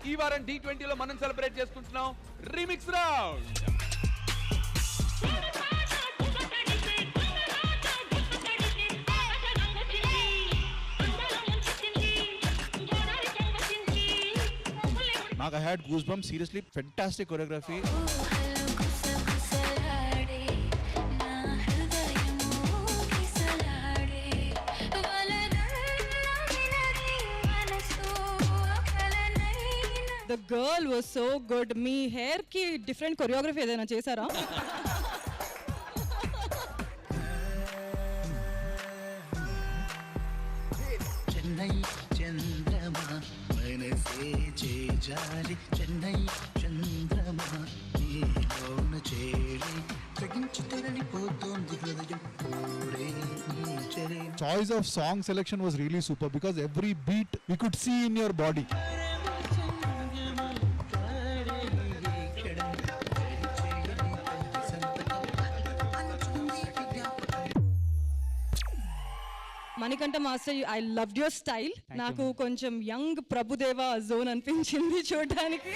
ఈ వారం D20 లో మనం సెలబ్రేట్ చేసుకుంటున్నాం remix round. I had goosebumps. Seriously, fantastic choreography. The girl was so good. Me hair ki different choreography edaina chesara? Chennai Chandrama manase chejali Chennai Chandrama neelona cheli kaginchi terali potundi hridayam ore nee chele. Choice of song selection was really super because every beat we could see in your body. Manikanta master, I loved your style. Naku koncham young Prabhudeva zone anpinchindi చూడడానికి.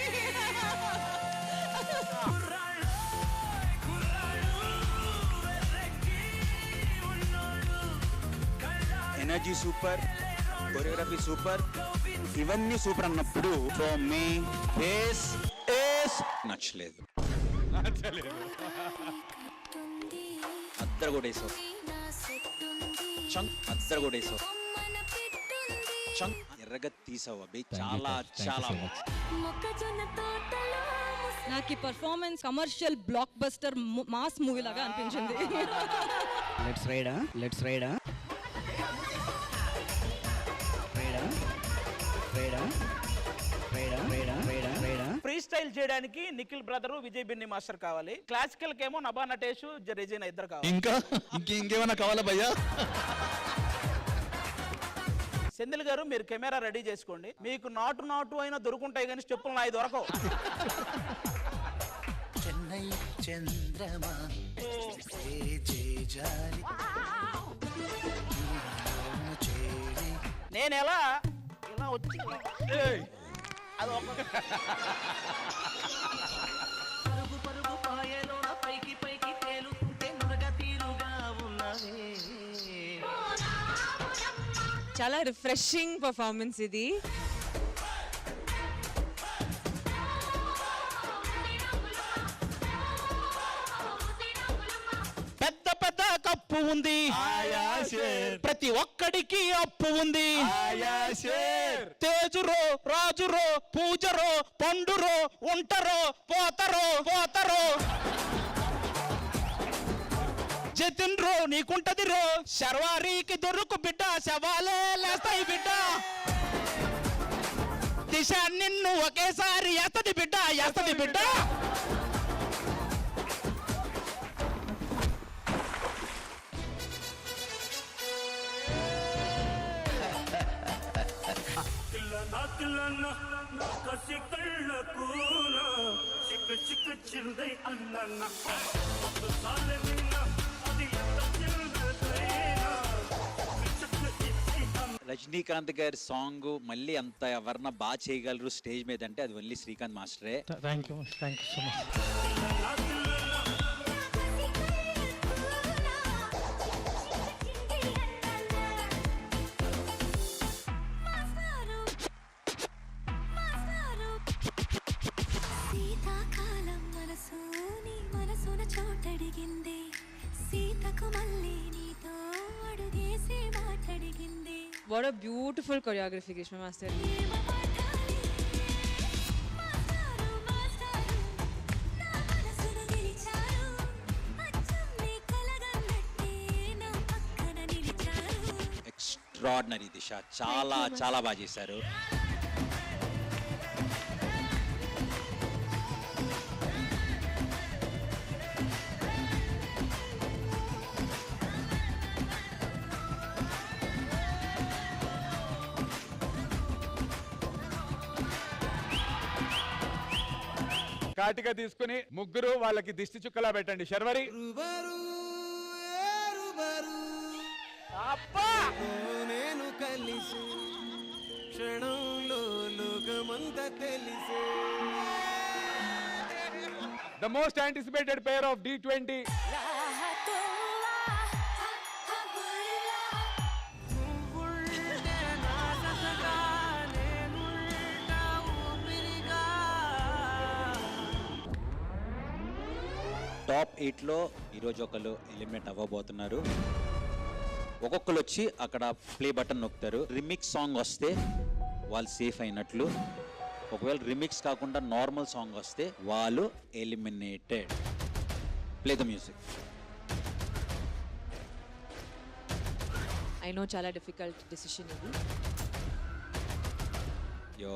Energy super, choreography super, ఇవన్నీ super అన్నప్పుడు from me face ఏస్ నచ్చలేదు. అద్దరు కొట్టేసావు, chunk అద్దరు కొట్టేసావు, chunk ఎర్రగా తీసావు. అబ్బాయి చాలా చాలా నాకు ఈ performance commercial block buster mass movie లాగా అనిపించింది. లెట్స్ రైడా లెట్స్ రైడా ఫ్రీ స్టైల్ చేయడానికి నిఖిల్ బ్రదరు విజయ్ బిన్ని మాస్టర్ కావాలి. క్లాసికల్ కేమో నభా నటేష్ రెజీనా ఇద్దరు కావాలి. ఇంకేమైనా కావాలా భయ్యా? సెంధిల్ గారు మీరు కెమెరా రెడీ చేసుకోండి. మీకు నాటు అయినా దొరుకుంటాయి కానీ స్టెప్పులు నాయి దొరకవు. చెన్నై చంద్రమా నేను ఎలా ఇలా వచ్చి అది ఒక పరుగు పాయలోన పైకి తేలుకుంటే మునగ తీరుగా ఉన్నవే. చాలా రిఫ్రెషింగ్ పర్ఫార్మెన్స్ ఇది. పెద్ద పెద్ద కప్పు ఉంది, ప్రతి ఒక్కడికి అప్పు ఉంది. తేజురో రాజురో పూజరో పండురో ఉంటారో పోతరో జతిన్ రో నీకుంటది రో శర్వారీకి దొరుకు బిడ్డ శవాలే లేస్తాయి బిడ్డ. దిశ నిన్ను ఒకేసారి ఎస్తది బిడ్డ. కసి కళ్ళకు చిక్కు చిల్దై అన్న రజనీకాంత్ గారి సాంగ్ మళ్ళీ అంత ఎవరన్నా బాగా చేయగలరు స్టేజ్ మీద అంటే అది ఓన్లీ శ్రీకాంత్ మాస్టరే. Thank you so much. What a beautiful choreography, Grishma Master. Extraordinary Disha, చాలా చాలా బాగా చేశారు. కాటిగా తీసుకుని ముగ్గురు వాళ్ళకి దిష్టి చుక్కలా పెట్టండి. శర్వరి అబ్బా నేను కలిసి క్షణంలో the most anticipated pair of D20. Top 8లో ఈరోజు ఒకళ్ళు ఎలిమినేట్ అవ్వబోతున్నారు. ఒక్కొక్కరు వచ్చి అక్కడ ప్లే బటన్ నొక్కుతారు. రిమిక్స్ సాంగ్ వస్తే వాళ్ళు సేఫ్ అయినట్లు, ఒకవేళ రిమిక్స్ కాకుండా నార్మల్ సాంగ్ వస్తే వాళ్ళు eliminated. Play the music. I know చాలా డిఫికల్ట్ డెసిషన్ ఇది. యో